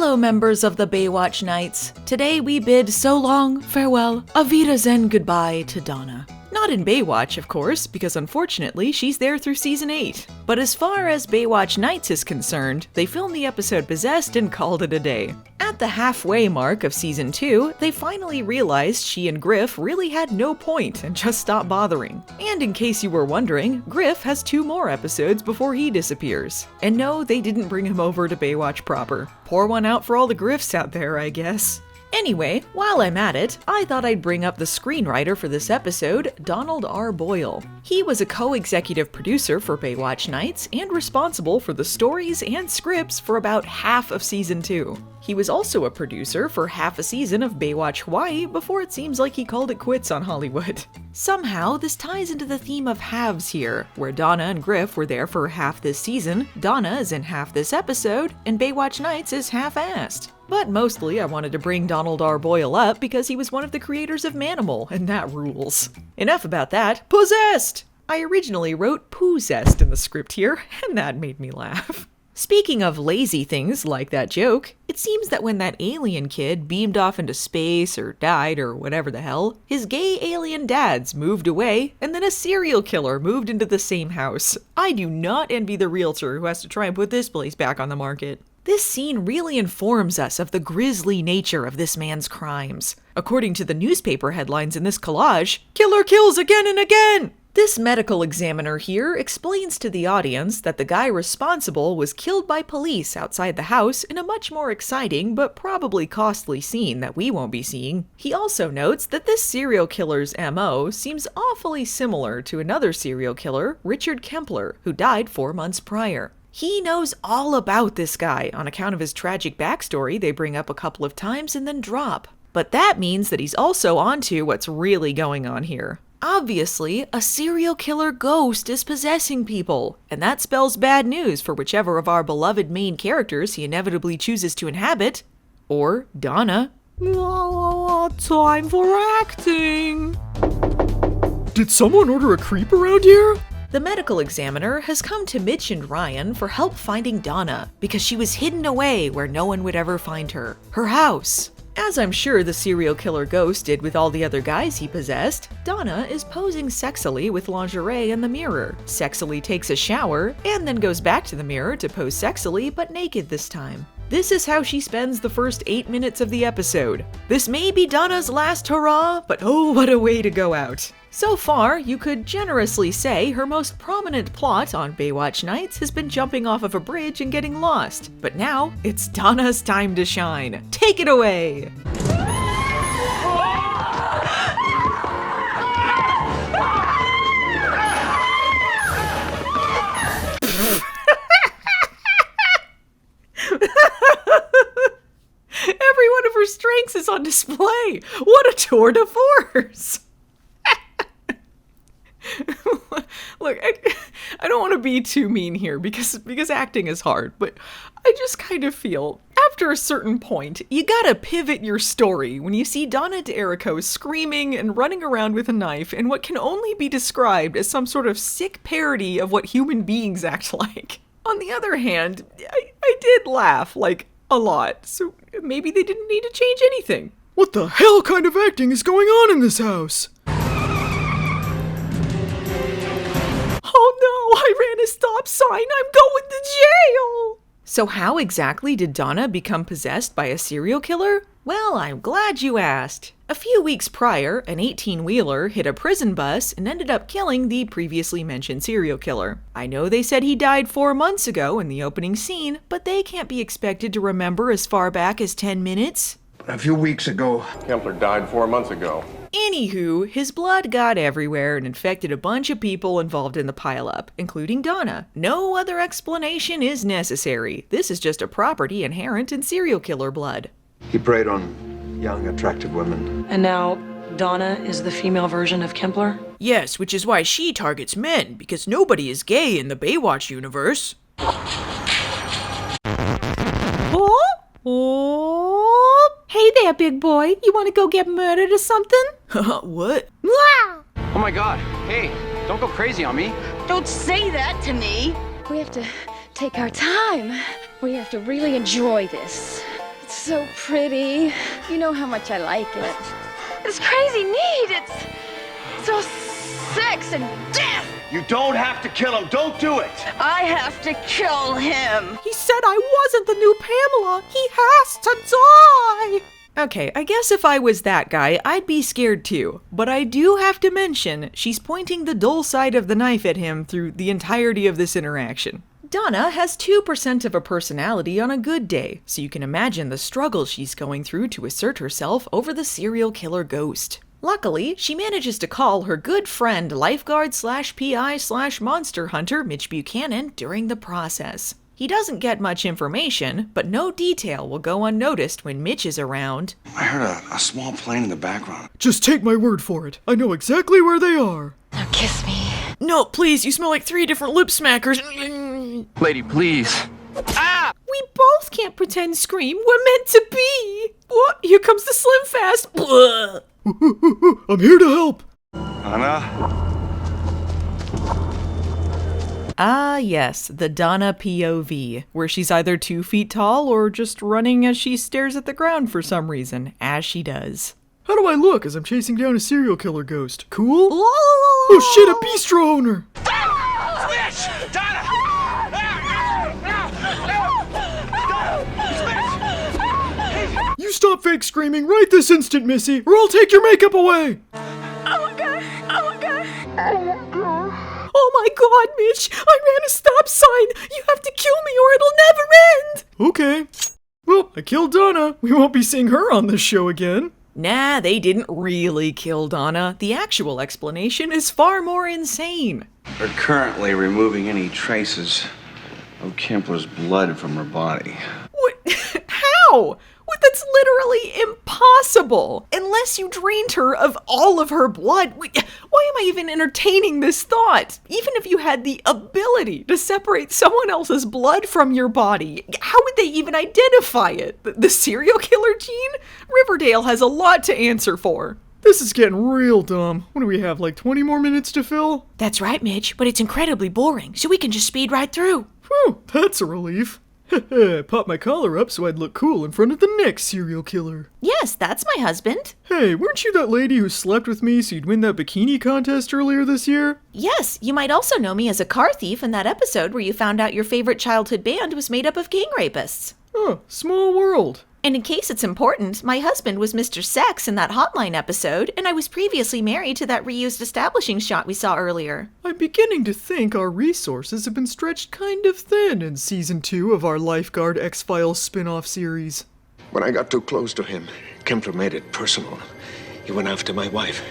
Hello members of the Baywatch Nights. Today we bid so long, farewell, auf Wiedersehen goodbye to Donna. Not in Baywatch, of course, because unfortunately she's there through season 8. But as far as Baywatch Nights is concerned, they filmed the episode Possessed and called it a day. At the halfway mark of season 2, they finally realized she and Griff really had no point and just stopped bothering. And in case you were wondering, Griff has 2 more episodes before he disappears. And no, they didn't bring him over to Baywatch proper. Pour one out for all the Griffs out there, I guess. Anyway, while I'm at it, I thought I'd bring up the screenwriter for this episode, Donald R. Boyle. He was a co-executive producer for Baywatch Nights and responsible for the stories and scripts for about half of season 2. He was also a producer for half a season of Baywatch Hawaii before it seems like he called it quits on Hollywood. Somehow, this ties into the theme of halves here, where Donna and Griff were there for half this season, Donna is in half this episode, and Baywatch Nights is half-assed. But mostly I wanted to bring Donald R. Boyle up because he was one of the creators of Manimal, and that rules. Enough about that. Possessed! I originally wrote Poozest in the script here, and that made me laugh. Speaking of lazy things like that joke, it seems that when that alien kid beamed off into space or died or whatever the hell, his gay alien dads moved away and then a serial killer moved into the same house. I do not envy the realtor who has to try and put this place back on the market. This scene really informs us of the grisly nature of this man's crimes. According to the newspaper headlines in this collage, "Killer kills again and again!" This medical examiner here explains to the audience that the guy responsible was killed by police outside the house in a much more exciting but probably costly scene that we won't be seeing. He also notes that this serial killer's MO seems awfully similar to another serial killer, Richard Kempler, who died 4 months prior. He knows all about this guy on account of his tragic backstory they bring up a couple of times and then drop. But that means that he's also onto what's really going on here. Obviously, a serial killer ghost is possessing people, and that spells bad news for whichever of our beloved main characters he inevitably chooses to inhabit. Or Donna. Time for acting! Did someone order a creep around here? The medical examiner has come to Mitch and Ryan for help finding Donna, because she was hidden away where no one would ever find her. Her house. As I'm sure the serial killer ghost did with all the other guys he possessed, Donna is posing sexily with lingerie in the mirror, sexily takes a shower, and then goes back to the mirror to pose sexily but naked this time. This is how she spends the first 8 minutes of the episode. This may be Donna's last hurrah, but oh, what a way to go out. So far, you could generously say her most prominent plot on Baywatch Nights has been jumping off of a bridge and getting lost. But now, it's Donna's time to shine. Take it away! Every one of her strengths is on display! What a tour de force! Look, I don't want to be too mean here because acting is hard, but I just kind of feel, after a certain point, you gotta pivot your story when you see Donna D'Errico screaming and running around with a knife in what can only be described as some sort of sick parody of what human beings act like. On the other hand, I did laugh, like, a lot, so maybe they didn't need to change anything. What the hell kind of acting is going on in this house? Oh no, I ran a stop sign, I'm going to jail! So how exactly did Donna become possessed by a serial killer? Well, I'm glad you asked. A few weeks prior, an 18-wheeler hit a prison bus and ended up killing the previously mentioned serial killer. I know they said he died 4 months ago in the opening scene, but they can't be expected to remember as far back as 10 minutes. A few weeks ago. Kempler died 4 months ago. Anywho, his blood got everywhere and infected a bunch of people involved in the pileup, including Donna. No other explanation is necessary. This is just a property inherent in serial killer blood. He preyed on young, attractive women. And now, Donna is the female version of Kempler? Yes, which is why she targets men, because nobody is gay in the Baywatch universe. Oh, hey there, big boy. You want to go get murdered or something? What? Oh my god. Hey, don't go crazy on me. Don't say that to me. We have to take our time. We have to really enjoy this. It's so pretty. You know how much I like it. It's crazy neat. It's so sex and death. You don't have to kill him. Don't do it. I have to kill him. He said I wasn't the new Pamela. He has to die. Okay, I guess if I was that guy, I'd be scared too. But I do have to mention, she's pointing the dull side of the knife at him through the entirety of this interaction. Donna has 2% of a personality on a good day, so you can imagine the struggle she's going through to assert herself over the serial killer ghost. Luckily, she manages to call her good friend lifeguard/PI/monster hunter Mitch Buchanan during the process. He doesn't get much information, but no detail will go unnoticed when Mitch is around. I heard a small plane in the background. Just take my word for it. I know exactly where they are. Now kiss me. No, please, you smell like 3 different lip smackers. Lady, please. Ah! We both can't pretend scream. We're meant to be. What? Here comes the Slim Fast. Blah. I'm here to help. Donna? Ah, yes, the Donna POV, where she's either 2 feet tall or just running as she stares at the ground for some reason, as she does. How do I look as I'm chasing down a serial killer ghost? Cool? Oh shit, a bistro owner! Switch! Donna! You stop fake screaming right this instant, Missy, or I'll take your makeup away! Oh my god, Mitch! I ran a stop sign! You have to kill me or it'll never end! Okay. Well, I killed Donna. We won't be seeing her on this show again. Nah, they didn't really kill Donna. The actual explanation is far more insane. They're currently removing any traces of Kempler's blood from her body. What? How? What? That's literally impossible! Unless you drained her of all of her blood. Why am I even entertaining this thought? Even if you had the ability to separate someone else's blood from your body, how would they even identify it? The serial killer gene? Riverdale has a lot to answer for. This is getting real dumb. What do we have, like 20 more minutes to fill? That's right, Mitch, but it's incredibly boring, so we can just speed right through. Whew, that's a relief. I popped my collar up so I'd look cool in front of the next serial killer. Yes, that's my husband. Hey, weren't you that lady who slept with me so you'd win that bikini contest earlier this year? Yes, you might also know me as a car thief in that episode where you found out your favorite childhood band was made up of gang rapists. Oh, small world. And in case it's important, my husband was Mr. Sex in that Hotline episode, and I was previously married to that reused establishing shot we saw earlier. I'm beginning to think our resources have been stretched kind of thin in Season 2 of our Lifeguard X-Files spin-off series. When I got too close to him, Kempler made it personal. He went after my wife.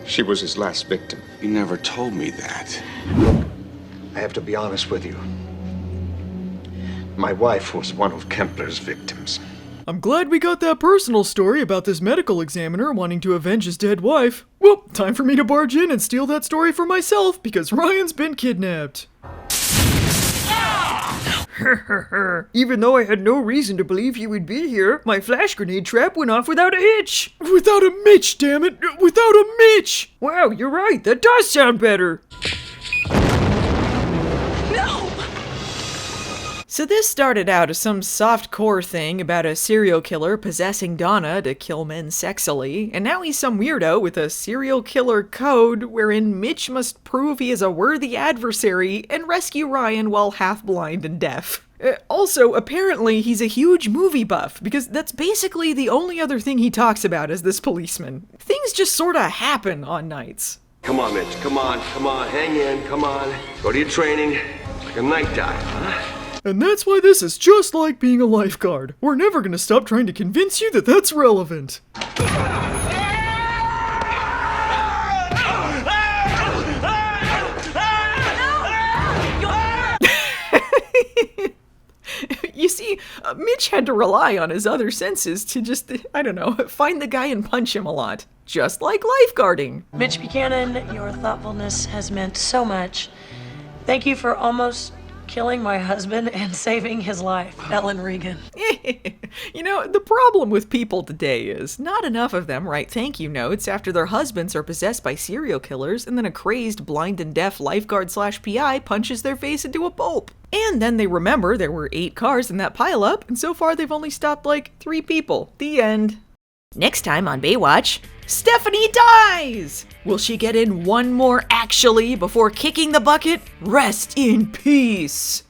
She was his last victim. You never told me that. I have to be honest with you. My wife was one of Kempler's victims. I'm glad we got that personal story about this medical examiner wanting to avenge his dead wife. Well, time for me to barge in and steal that story for myself because Ryan's been kidnapped. Even though I had no reason to believe he would be here, my flash grenade trap went off without a hitch. Without a Mitch, damn it! Without a Mitch! Wow, you're right. That does sound better. So this started out as some soft-core thing about a serial killer possessing Donna to kill men sexily, and now he's some weirdo with a serial killer code wherein Mitch must prove he is a worthy adversary and rescue Ryan while half-blind and deaf. Also, apparently he's a huge movie buff, because that's basically the only other thing he talks about as this policeman. Things just sorta happen on nights. Come on, Mitch, come on, hang in, come on. Go to your training. It's like a night dive, huh? And that's why this is just like being a lifeguard. We're never gonna stop trying to convince you that that's relevant. You see, Mitch had to rely on his other senses to just, I don't know, find the guy and punch him a lot. Just like lifeguarding. Mitch Buchanan, your thoughtfulness has meant so much. Thank you for almost killing my husband and saving his life. Ellen Regan. You know, the problem with people today is not enough of them write thank you notes after their husbands are possessed by serial killers and then a crazed blind and deaf lifeguard/PI punches their face into a pulp. And then they remember there were 8 cars in that pileup, and so far they've only stopped like 3 people. The end. Next time on Baywatch, Stephanie dies! Will she get in one more actually before kicking the bucket? Rest in peace!